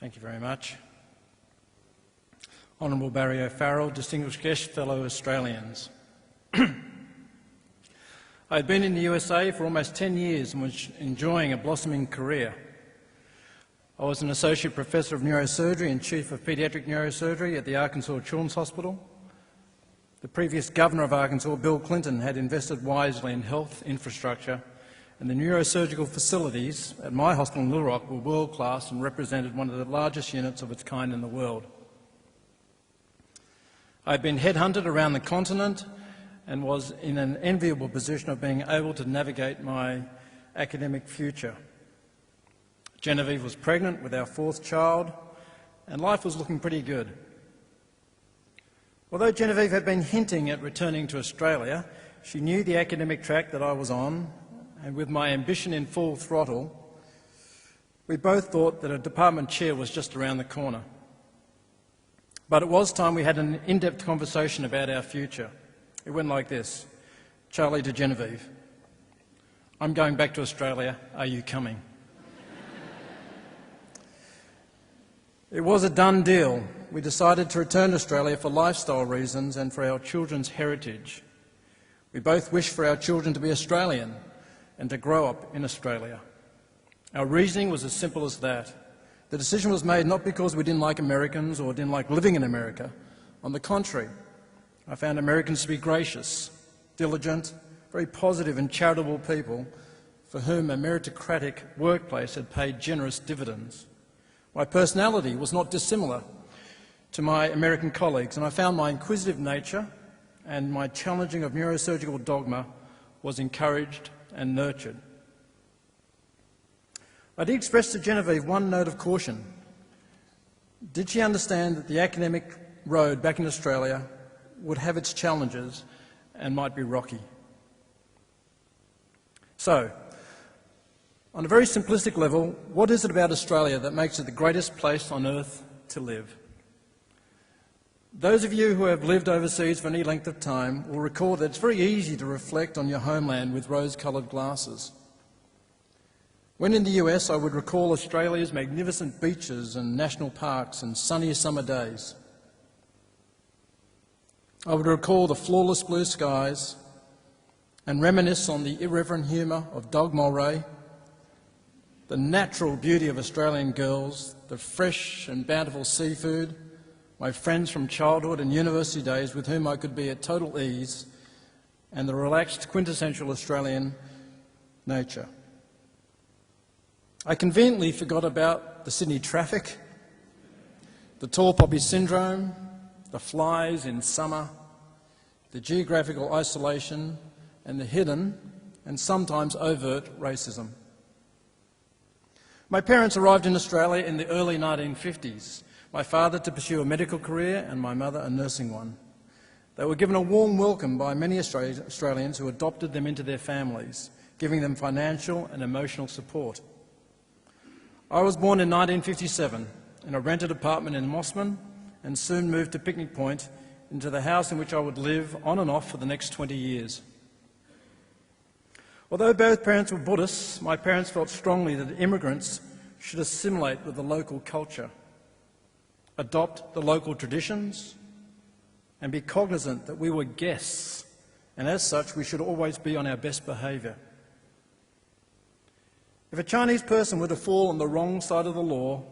Thank you very much. Honourable Barry O'Farrell, distinguished guests, fellow Australians. I had been in the USA for almost 10 years and was enjoying a blossoming career. I was an Associate Professor of Neurosurgery and Chief of Paediatric Neurosurgery at the Arkansas Children's Hospital. The previous Governor of Arkansas, Bill Clinton, had invested wisely in health infrastructure, and the neurosurgical facilities at my hospital in Little Rock were world-class and represented one of the largest units of its kind in the world. I had been headhunted around the continent and was in an enviable position of being able to navigate my academic future. Genevieve was pregnant with our fourth child, and life was looking pretty good. Although Genevieve had been hinting at returning to Australia, she knew the academic track that I was on, and with my ambition in full throttle, we both thought that a department chair was just around the corner. But it was time we had an in-depth conversation about our future. It went like this: Charlie to Genevieve, I'm going back to Australia, are you coming? It was a done deal. We decided to return to Australia for lifestyle reasons and for our children's heritage. We both wished for our children to be Australian and to grow up in Australia. Our reasoning was as simple as that. The decision was made not because we didn't like Americans or didn't like living in America. On the contrary, I found Americans to be gracious, diligent, very positive and charitable people for whom a meritocratic workplace had paid generous dividends. My personality was not dissimilar to my American colleagues, and I found my inquisitive nature and my challenging of neurosurgical dogma was encouraged and nurtured. I did express to Genevieve one note of caution. Did she understand that the academic road back in Australia would have its challenges and might be rocky? So, on a very simplistic level, what is it about Australia that makes it the greatest place on earth to live? Those of you who have lived overseas for any length of time will recall that it's very easy to reflect on your homeland with rose-coloured glasses. When in the US, I would recall Australia's magnificent beaches and national parks and sunny summer days. I would recall the flawless blue skies and reminisce on the irreverent humour of Doug Mulray, the natural beauty of Australian girls, the fresh and bountiful seafood, my friends from childhood and university days with whom I could be at total ease, and the relaxed, quintessential Australian nature. I conveniently forgot about the Sydney traffic, the tall poppy syndrome, the flies in summer, the geographical isolation, and the hidden and sometimes overt racism. My parents arrived in Australia in the early 1950s, my father to pursue a medical career and my mother a nursing one. They were given a warm welcome by many Australians who adopted them into their families, giving them financial and emotional support. I was born in 1957 in a rented apartment in Mossman and soon moved to Picnic Point into the house in which I would live on and off for the next 20 years. Although both parents were Buddhists, my parents felt strongly that immigrants should assimilate with the local culture, adopt the local traditions, and be cognizant that we were guests, and as such we should always be on our best behaviour. If a Chinese person were to fall on the wrong side of the law,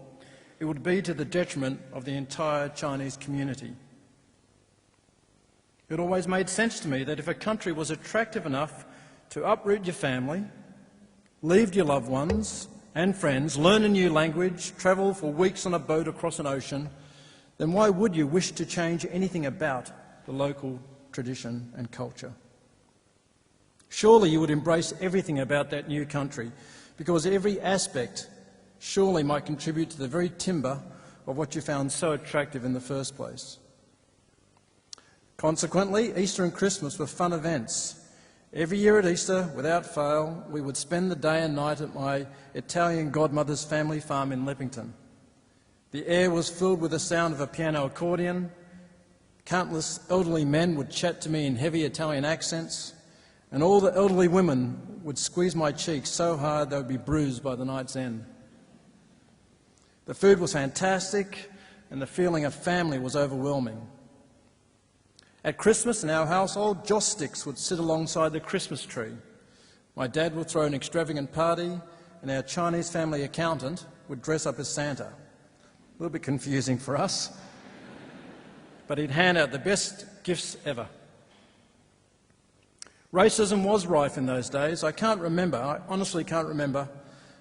it would be to the detriment of the entire Chinese community. It always made sense to me that if a country was attractive enough to uproot your family, leave your loved ones and friends, learn a new language, travel for weeks on a boat across an ocean, then why would you wish to change anything about the local tradition and culture? Surely you would embrace everything about that new country, because every aspect surely might contribute to the very timber of what you found so attractive in the first place. Consequently, Easter and Christmas were fun events. Every year at Easter, without fail, we would spend the day and night at my Italian godmother's family farm in Leppington. The air was filled with the sound of a piano accordion. Countless elderly men would chat to me in heavy Italian accents, and all the elderly women would squeeze my cheeks so hard they would be bruised by the night's end. The food was fantastic, and the feeling of family was overwhelming. At Christmas in our household, joss sticks would sit alongside the Christmas tree. My dad would throw an extravagant party, and our Chinese family accountant would dress up as Santa. A little bit confusing for us, but he'd hand out the best gifts ever. Racism was rife in those days. I honestly can't remember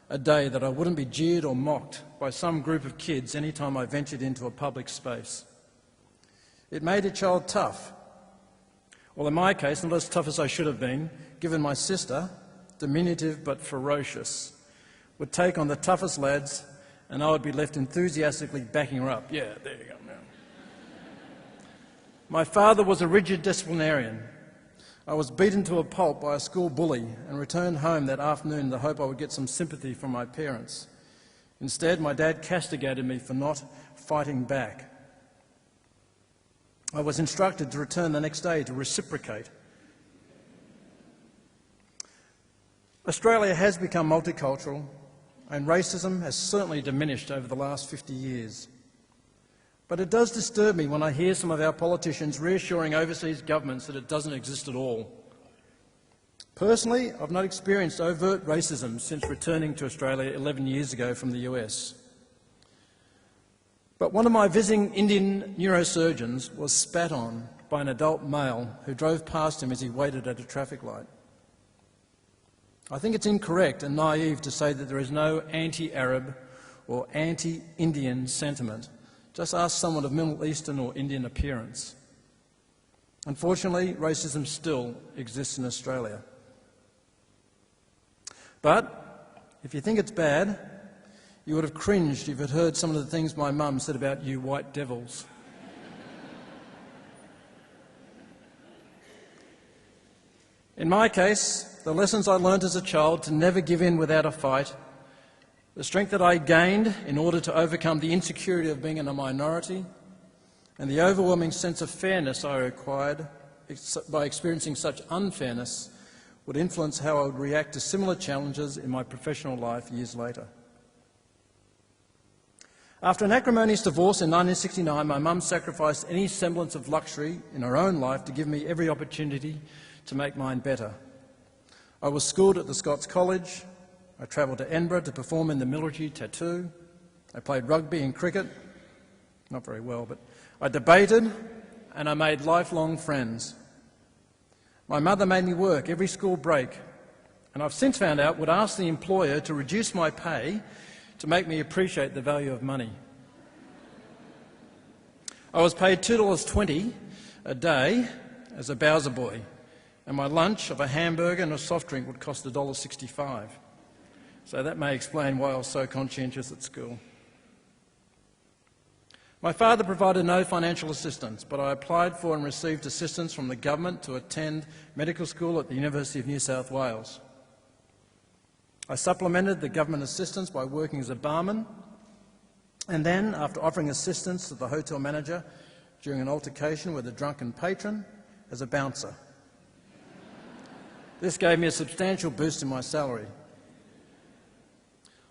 a day that I wouldn't be jeered or mocked by some group of kids any time I ventured into a public space. It made a child tough. Well, in my case, not as tough as I should have been, given my sister, diminutive but ferocious, would take on the toughest lads, and I would be left enthusiastically backing her up. Yeah, there you go. Now. My father was a rigid disciplinarian. I was beaten to a pulp by a school bully and returned home that afternoon in the hope I would get some sympathy from my parents. Instead, my dad castigated me for not fighting back. I was instructed to return the next day to reciprocate. Australia has become multicultural, and racism has certainly diminished over the last 50 years. But it does disturb me when I hear some of our politicians reassuring overseas governments that it doesn't exist at all. Personally, I've not experienced overt racism since returning to Australia 11 years ago from the US. But one of my visiting Indian neurosurgeons was spat on by an adult male who drove past him as he waited at a traffic light. I think it's incorrect and naive to say that there is no anti-Arab or anti-Indian sentiment. Just ask someone of Middle Eastern or Indian appearance. Unfortunately, racism still exists in Australia. But if you think it's bad, you would have cringed if you'd heard some of the things my mum said about you white devils. In my case, the lessons I learnt as a child to never give in without a fight, the strength that I gained in order to overcome the insecurity of being in a minority, and the overwhelming sense of fairness I acquired by experiencing such unfairness would influence how I would react to similar challenges in my professional life years later. After an acrimonious divorce in 1969, my mum sacrificed any semblance of luxury in her own life to give me every opportunity to make mine better. I was schooled at the Scots College. I travelled to Edinburgh to perform in the military tattoo. I played rugby and cricket, not very well, but I debated and I made lifelong friends. My mother made me work every school break, and I've since found out would ask the employer to reduce my pay to make me appreciate the value of money. I was paid $2.20 a day as a Bowser boy, and my lunch of a hamburger and a soft drink would cost $1.65. So that may explain why I was so conscientious at school. My father provided no financial assistance, but I applied for and received assistance from the government to attend medical school at the University of New South Wales. I supplemented the government assistance by working as a barman, and then, after offering assistance to the hotel manager during an altercation with a drunken patron, as a bouncer. This gave me a substantial boost in my salary.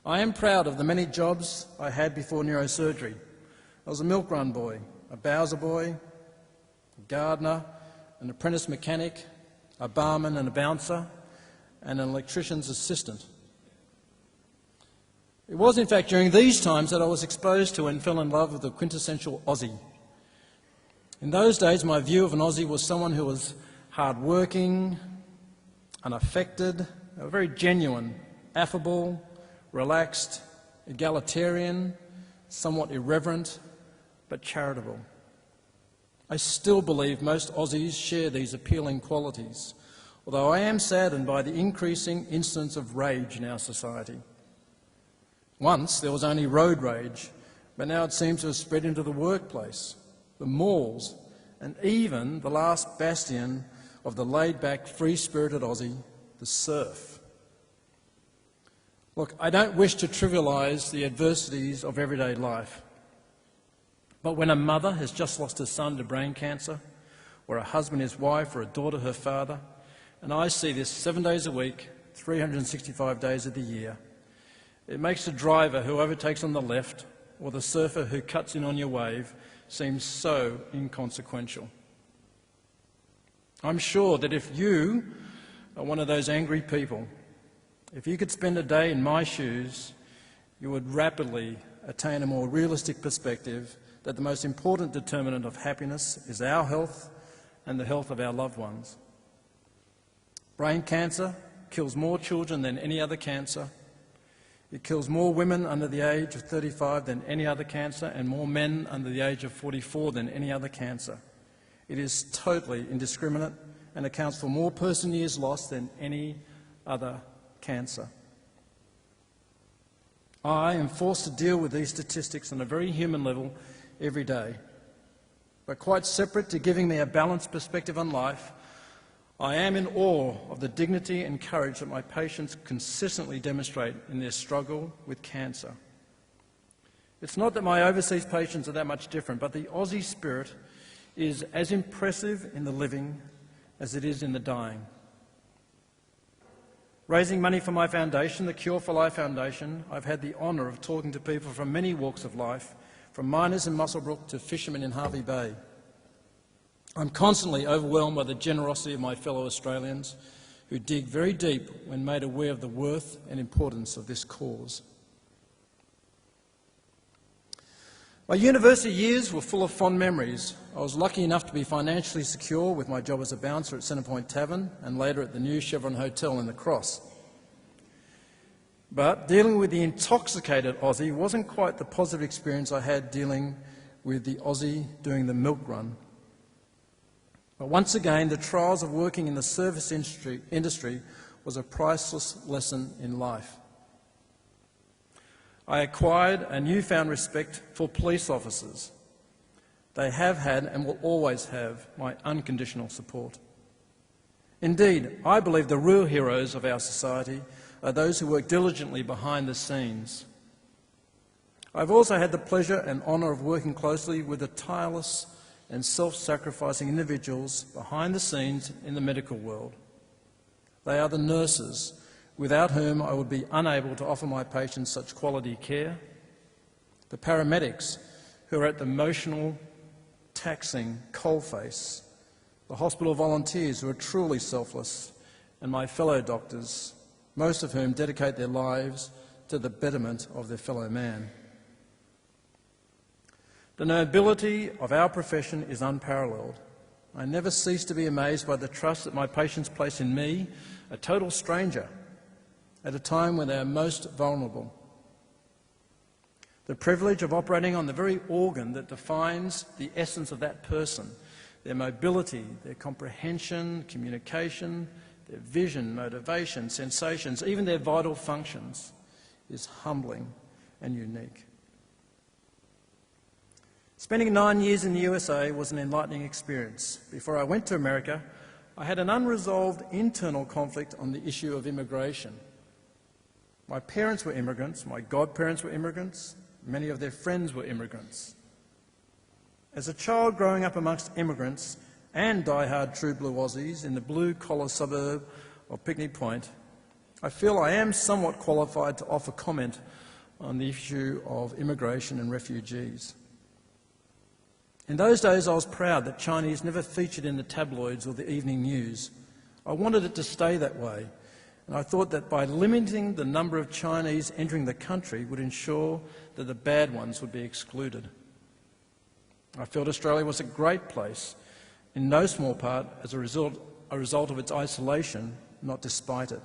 I am proud of the many jobs I had before neurosurgery. I was a milk run boy, a Bowser boy, a gardener, an apprentice mechanic, a barman and a bouncer, and an electrician's assistant. It was, in fact, during these times that I was exposed to and fell in love with the quintessential Aussie. In those days, my view of an Aussie was someone who was hard-working, unaffected, very genuine, affable, relaxed, egalitarian, somewhat irreverent, but charitable. I still believe most Aussies share these appealing qualities, although I am saddened by the increasing incidence of rage in our society. Once there was only road rage, but now it seems to have spread into the workplace, the malls, and even the last bastion of the laid-back, free-spirited Aussie, the surf. Look, I don't wish to trivialise the adversities of everyday life, but when a mother has just lost her son to brain cancer, or a husband his wife, or a daughter her father, and I see this 7 days a week, 365 days of the year, it makes the driver who overtakes on the left or the surfer who cuts in on your wave seems so inconsequential. I'm sure that if you are one of those angry people, if you could spend a day in my shoes, you would rapidly attain a more realistic perspective that the most important determinant of happiness is our health and the health of our loved ones. Brain cancer kills more children than any other cancer. It kills more women under the age of 35 than any other cancer, and more men under the age of 44 than any other cancer. It is totally indiscriminate and accounts for more person years lost than any other cancer. I am forced to deal with these statistics on a very human level every day. But quite separate to giving me a balanced perspective on life, I am in awe of the dignity and courage that my patients consistently demonstrate in their struggle with cancer. It's not that my overseas patients are that much different, but the Aussie spirit is as impressive in the living as it is in the dying. Raising money for my foundation, the Cure for Life Foundation, I've had the honour of talking to people from many walks of life, from miners in Muswellbrook to fishermen in Harvey Bay. I'm constantly overwhelmed by the generosity of my fellow Australians who dig very deep when made aware of the worth and importance of this cause. My university years were full of fond memories. I was lucky enough to be financially secure with my job as a bouncer at Centrepoint Tavern and later at the new Chevron Hotel in the Cross. But dealing with the intoxicated Aussie wasn't quite the positive experience I had dealing with the Aussie doing the milk run. But once again, the trials of working in the service industry was a priceless lesson in life. I acquired a newfound respect for police officers. They have had and will always have my unconditional support. Indeed, I believe the real heroes of our society are those who work diligently behind the scenes. I've also had the pleasure and honour of working closely with the tireless and self-sacrificing individuals behind the scenes in the medical world. They are the nurses, without whom I would be unable to offer my patients such quality care, the paramedics who are at the emotional, taxing coalface, the hospital volunteers who are truly selfless, and my fellow doctors, most of whom dedicate their lives to the betterment of their fellow man. The nobility of our profession is unparalleled. I never cease to be amazed by the trust that my patients place in me, a total stranger, at a time when they are most vulnerable. The privilege of operating on the very organ that defines the essence of that person, their mobility, their comprehension, communication, their vision, motivation, sensations, even their vital functions, is humbling and unique. Spending 9 years in the USA was an enlightening experience. Before I went to America, I had an unresolved internal conflict on the issue of immigration. My parents were immigrants, my godparents were immigrants, many of their friends were immigrants. As a child growing up amongst immigrants and die-hard true blue Aussies in the blue-collar suburb of Picnic Point, I feel I am somewhat qualified to offer comment on the issue of immigration and refugees. In those days, I was proud that Chinese never featured in the tabloids or the evening news. I wanted it to stay that way, and I thought that by limiting the number of Chinese entering the country would ensure that the bad ones would be excluded. I felt Australia was a great place, in no small part as a result of its isolation, not despite it.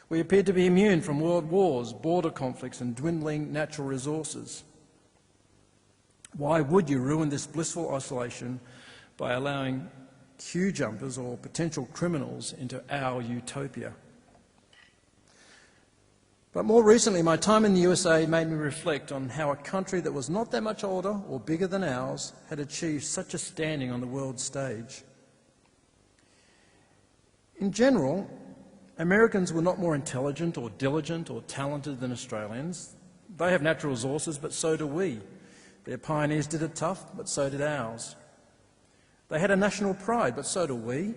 We appeared to be immune from world wars, border conflicts and dwindling natural resources. Why would you ruin this blissful isolation by allowing queue jumpers or potential criminals into our utopia? But more recently, my time in the USA made me reflect on how a country that was not that much older or bigger than ours had achieved such a standing on the world stage. In general, Americans were not more intelligent or diligent or talented than Australians. They have natural resources, but so do we. Their pioneers did it tough, but so did ours. They had a national pride, but so do we.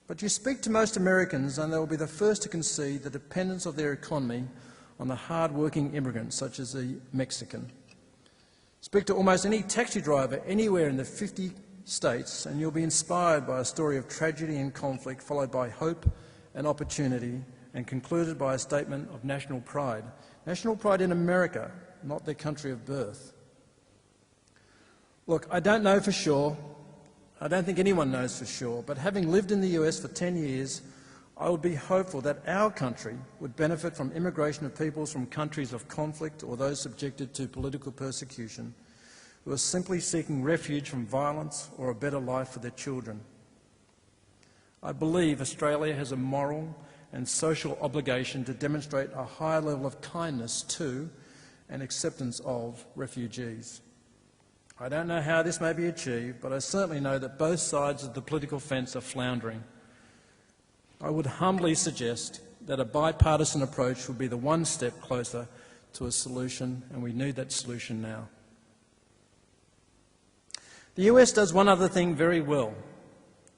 But you speak to most Americans and they will be the first to concede the dependence of their economy on the hard-working immigrants such as the Mexican. Speak to almost any taxi driver anywhere in the 50 states and you'll be inspired by a story of tragedy and conflict, followed by hope and opportunity, and concluded by a statement of national pride. National pride in America, not their country of birth. Look, I don't know for sure. I don't think anyone knows for sure, but having lived in the US for 10 years, I would be hopeful that our country would benefit from immigration of peoples from countries of conflict or those subjected to political persecution who are simply seeking refuge from violence or a better life for their children. I believe Australia has a moral and social obligation to demonstrate a higher level of kindness to and acceptance of refugees. I don't know how this may be achieved, but I certainly know that both sides of the political fence are floundering. I would humbly suggest that a bipartisan approach would be the one step closer to a solution, and we need that solution now. The US does one other thing very well.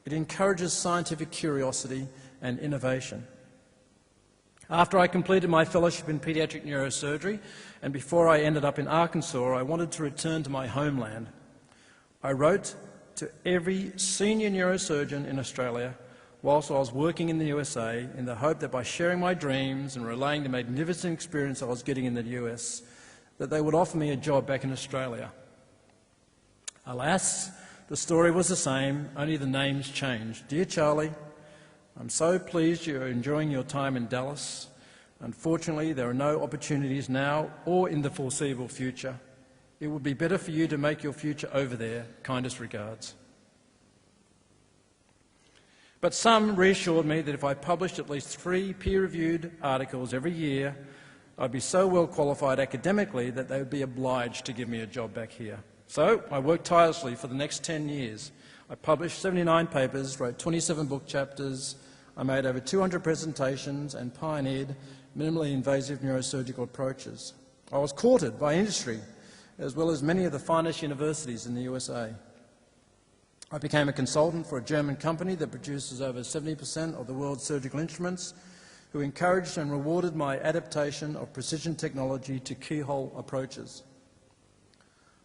It encourages scientific curiosity and innovation. After I completed my fellowship in paediatric neurosurgery and before I ended up in Arkansas, I wanted to return to my homeland. I wrote to every senior neurosurgeon in Australia whilst I was working in the USA in the hope that by sharing my dreams and relaying the magnificent experience I was getting in the US, that they would offer me a job back in Australia. Alas, the story was the same, only the names changed. Dear Charlie, I'm so pleased you're enjoying your time in Dallas. Unfortunately, there are no opportunities now or in the foreseeable future. It would be better for you to make your future over there. Kindest regards. But some reassured me that if I published at least 3 peer-reviewed articles every year, I'd be so well qualified academically that they would be obliged to give me a job back here. So I worked tirelessly for the next 10 years. I published 79 papers, wrote 27 book chapters, I made over 200 presentations and pioneered minimally invasive neurosurgical approaches. I was courted by industry, as well as many of the finest universities in the USA. I became a consultant for a German company that produces over 70% of the world's surgical instruments, who encouraged and rewarded my adaptation of precision technology to keyhole approaches.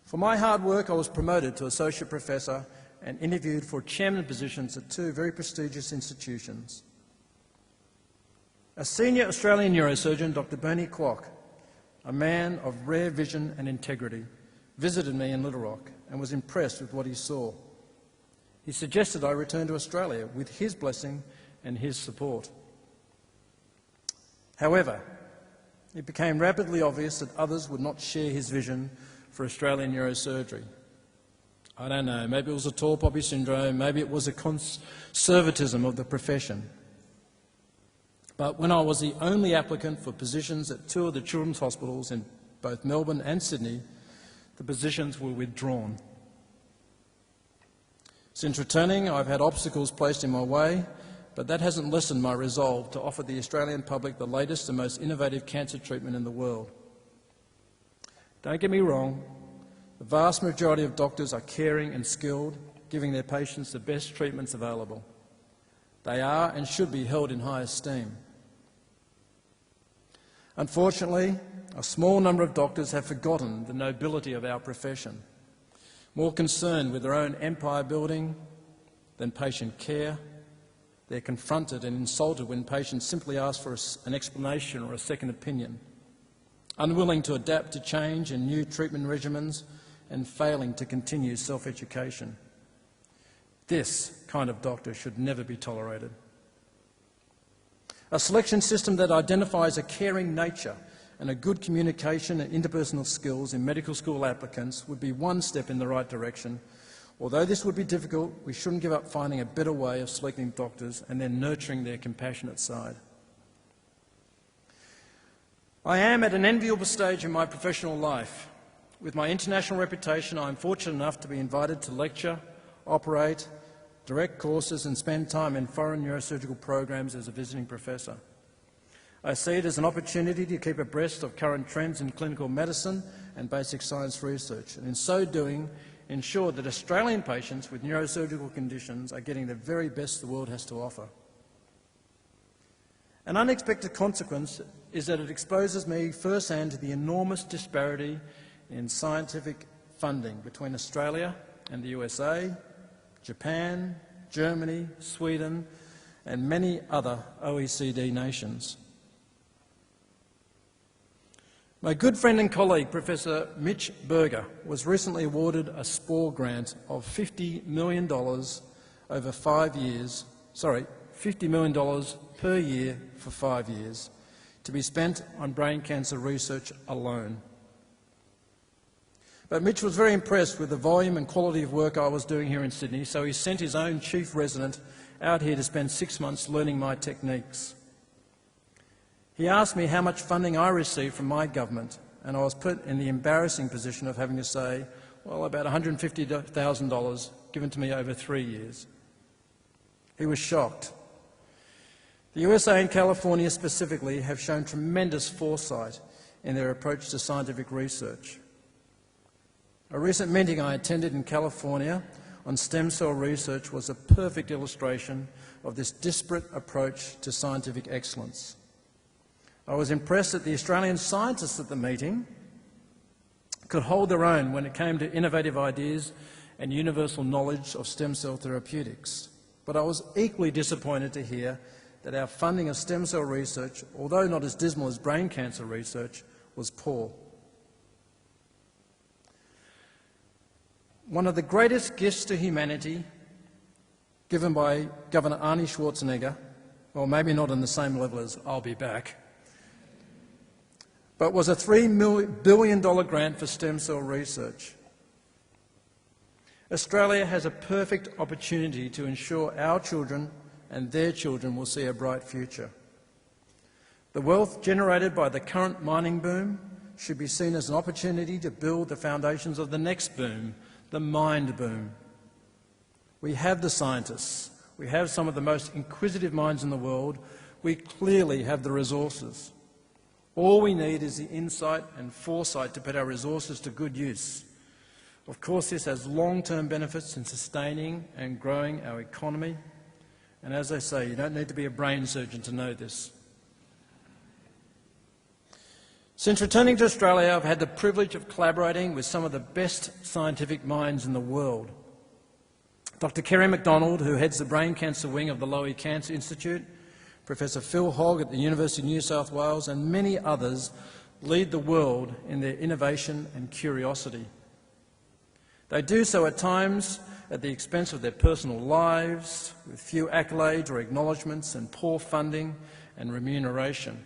For my hard work, I was promoted to associate professor and interviewed for chairman positions at 2 very prestigious institutions. A senior Australian neurosurgeon, Dr. Bernie Kwok, a man of rare vision and integrity, visited me in Little Rock and was impressed with what he saw. He suggested I return to Australia with his blessing and his support. However, it became rapidly obvious that others would not share his vision for Australian neurosurgery. I don't know, maybe it was a tall poppy syndrome, maybe it was a conservatism of the profession. But when I was the only applicant for positions at 2 of the children's hospitals in both Melbourne and Sydney, the positions were withdrawn. Since returning, I've had obstacles placed in my way, but that hasn't lessened my resolve to offer the Australian public the latest and most innovative cancer treatment in the world. Don't get me wrong, the vast majority of doctors are caring and skilled, giving their patients the best treatments available. They are and should be held in high esteem. Unfortunately, a small number of doctors have forgotten the nobility of our profession, more concerned with their own empire building than patient care. They're confronted and insulted when patients simply ask for an explanation or a second opinion, unwilling to adapt to change and new treatment regimens, and failing to continue self-education. This kind of doctor should never be tolerated. A selection system that identifies a caring nature and a good communication and interpersonal skills in medical school applicants would be one step in the right direction. Although this would be difficult, we shouldn't give up finding a better way of selecting doctors and then nurturing their compassionate side. I am at an enviable stage in my professional life. With my international reputation, I am fortunate enough to be invited to lecture, operate, direct courses and spend time in foreign neurosurgical programs as a visiting professor. I see it as an opportunity to keep abreast of current trends in clinical medicine and basic science research, and in so doing, ensure that Australian patients with neurosurgical conditions are getting the very best the world has to offer. An unexpected consequence is that it exposes me firsthand to the enormous disparity in scientific funding between Australia and the USA, Japan, Germany, Sweden, and many other OECD nations. My good friend and colleague, Professor Mitch Berger, was recently awarded a SPOR grant of $50 million over 5 years, $50 million per year for 5 years, to be spent on brain cancer research alone. But Mitch was very impressed with the volume and quality of work I was doing here in Sydney, so he sent his own chief resident out here to spend 6 months learning my techniques. He asked me how much funding I received from my government, and I was put in the embarrassing position of having to say, well, about $150,000 given to me over 3 years. He was shocked. The USA and California specifically have shown tremendous foresight in their approach to scientific research. A recent meeting I attended in California on stem cell research was a perfect illustration of this disparate approach to scientific excellence. I was impressed that the Australian scientists at the meeting could hold their own when it came to innovative ideas and universal knowledge of stem cell therapeutics. But I was equally disappointed to hear that our funding of stem cell research, although not as dismal as brain cancer research, was poor. One of the greatest gifts to humanity given by Governor Arnie Schwarzenegger, well, maybe not on the same level as I'll Be Back, but was a $3 billion grant for stem cell research. Australia has a perfect opportunity to ensure our children and their children will see a bright future. The wealth generated by the current mining boom should be seen as an opportunity to build the foundations of the next boom, the mind boom. We have the scientists. We have some of the most inquisitive minds in the world. We clearly have the resources. All we need is the insight and foresight to put our resources to good use. Of course, this has long-term benefits in sustaining and growing our economy. And as I say, you don't need to be a brain surgeon to know this. Since returning to Australia, I've had the privilege of collaborating with some of the best scientific minds in the world. Dr. Kerry MacDonald, who heads the brain cancer wing of the Lowy Cancer Institute, Professor Phil Hogg at the University of New South Wales, and many others lead the world in their innovation and curiosity. They do so at times at the expense of their personal lives, with few accolades or acknowledgements and poor funding and remuneration.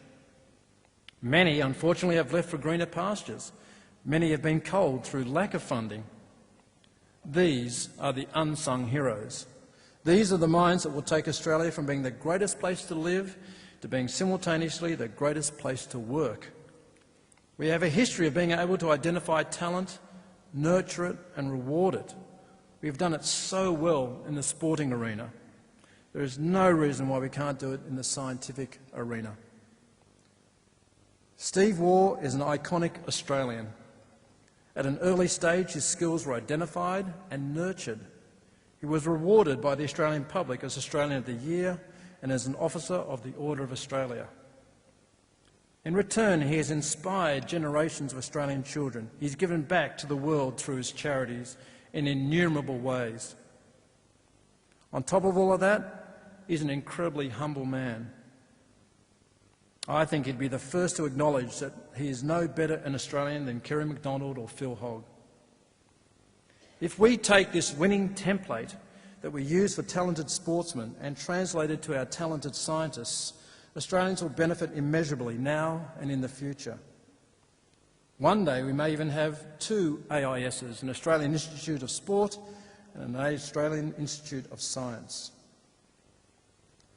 Many, unfortunately, have left for greener pastures. Many have been culled through lack of funding. These are the unsung heroes. These are the minds that will take Australia from being the greatest place to live to being simultaneously the greatest place to work. We have a history of being able to identify talent, nurture it and reward it. We've done it so well in the sporting arena. There is no reason why we can't do it in the scientific arena. Steve Waugh is an iconic Australian. At an early stage, his skills were identified and nurtured. He was rewarded by the Australian public as Australian of the Year and as an Officer of the Order of Australia. In return, he has inspired generations of Australian children. He's given back to the world through his charities in innumerable ways. On top of all of that, he's an incredibly humble man. I think he'd be the first to acknowledge that he is no better an Australian than Kerry MacDonald or Phil Hogg. If we take this winning template that we use for talented sportsmen and translate it to our talented scientists, Australians will benefit immeasurably now and in the future. One day we may even have two AISs, an Australian Institute of Sport and an Australian Institute of Science.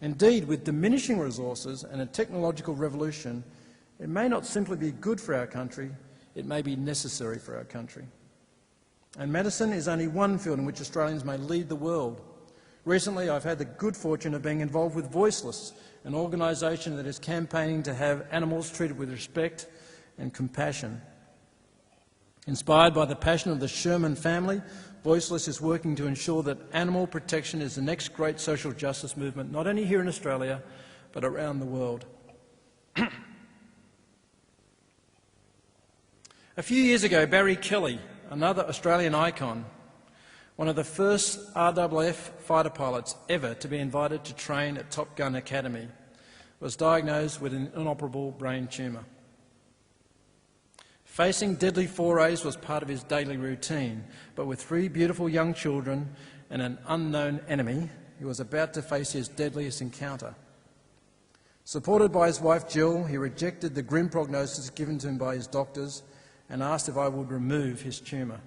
Indeed, with diminishing resources and a technological revolution, it may not simply be good for our country, it may be necessary for our country. And medicine is only one field in which Australians may lead the world. Recently, I've had the good fortune of being involved with Voiceless, an organisation that is campaigning to have animals treated with respect and compassion. Inspired by the passion of the Sherman family, Voiceless is working to ensure that animal protection is the next great social justice movement, not only here in Australia, but around the world. A few years ago, Barry Kelly, another Australian icon, one of the first RAAF fighter pilots ever to be invited to train at Top Gun Academy, was diagnosed with an inoperable brain tumour. Facing deadly forays was part of his daily routine, but with 3 beautiful young children and an unknown enemy, he was about to face his deadliest encounter. Supported by his wife Jill, he rejected the grim prognosis given to him by his doctors and asked if I would remove his tumour.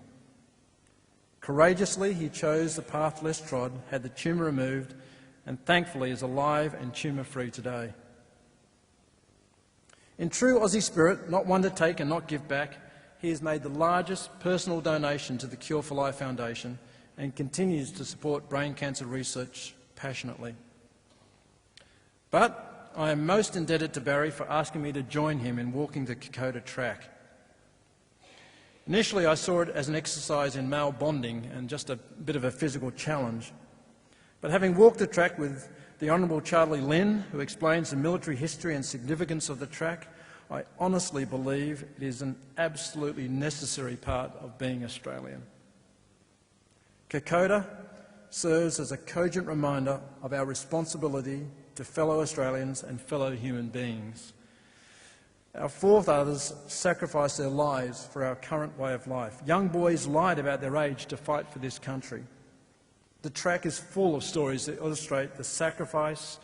Courageously, he chose the path less trod, had the tumour removed, and thankfully is alive and tumour-free today. In true Aussie spirit, not one to take and not give back, he has made the largest personal donation to the Cure for Life Foundation and continues to support brain cancer research passionately. But I am most indebted to Barry for asking me to join him in walking the Kokoda track. Initially, I saw it as an exercise in male bonding and just a bit of a physical challenge. But having walked the track with the Honourable Charlie Lynn, who explains the military history and significance of the track, I honestly believe it is an absolutely necessary part of being Australian. Kokoda serves as a cogent reminder of our responsibility to fellow Australians and fellow human beings. Our forefathers sacrificed their lives for our current way of life. Young boys lied about their age to fight for this country. The track is full of stories that illustrate the sacrifice,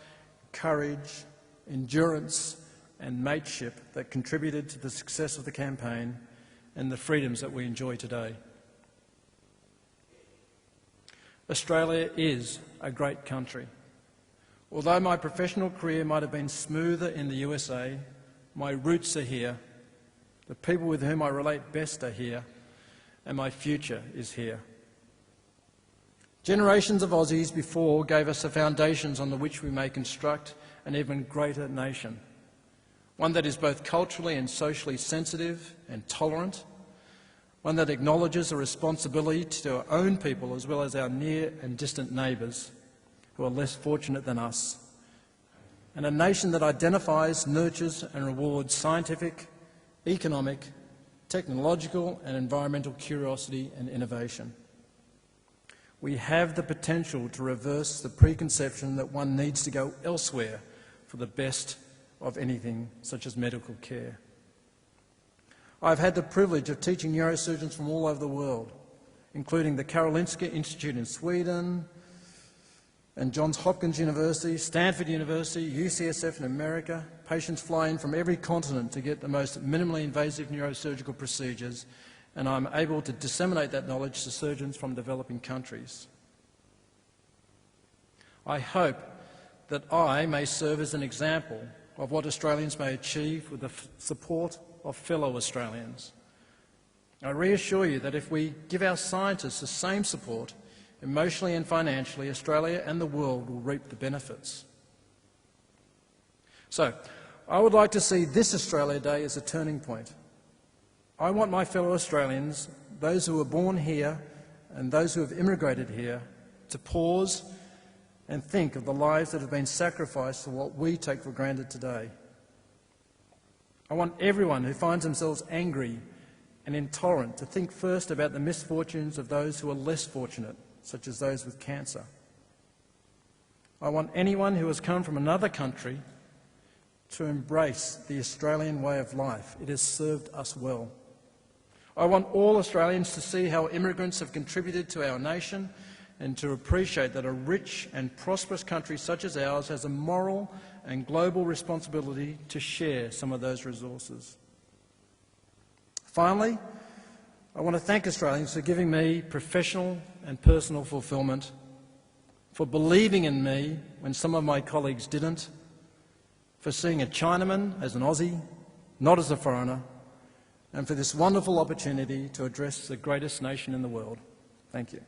courage, endurance and mateship that contributed to the success of the campaign and the freedoms that we enjoy today. Australia is a great country. Although my professional career might have been smoother in the USA, my roots are here, the people with whom I relate best are here, and my future is here. Generations of Aussies before gave us the foundations on which we may construct an even greater nation, one that is both culturally and socially sensitive and tolerant, one that acknowledges a responsibility to our own people as well as our near and distant neighbours who are less fortunate than us, and a nation that identifies, nurtures and rewards scientific, economic, technological and environmental curiosity and innovation. We have the potential to reverse the preconception that one needs to go elsewhere for the best of anything such as medical care. I've had the privilege of teaching neurosurgeons from all over the world, including the Karolinska Institute in Sweden, and Johns Hopkins University, Stanford University, UCSF in America. Patients fly in from every continent to get the most minimally invasive neurosurgical procedures, and I'm able to disseminate that knowledge to surgeons from developing countries. I hope that I may serve as an example of what Australians may achieve with the support of fellow Australians. I reassure you that if we give our scientists the same support, emotionally and financially, Australia and the world will reap the benefits. So, I would like to see this Australia Day as a turning point. I want my fellow Australians, those who were born here and those who have immigrated here, to pause and think of the lives that have been sacrificed for what we take for granted today. I want everyone who finds themselves angry and intolerant to think first about the misfortunes of those who are less fortunate, such as those with cancer. I want anyone who has come from another country to embrace the Australian way of life. It has served us well. I want all Australians to see how immigrants have contributed to our nation and to appreciate that a rich and prosperous country such as ours has a moral and global responsibility to share some of those resources. Finally, I want to thank Australians for giving me professional and personal fulfilment, for believing in me when some of my colleagues didn't, for seeing a Chinaman as an Aussie, not as a foreigner, and for this wonderful opportunity to address the greatest nation in the world. Thank you.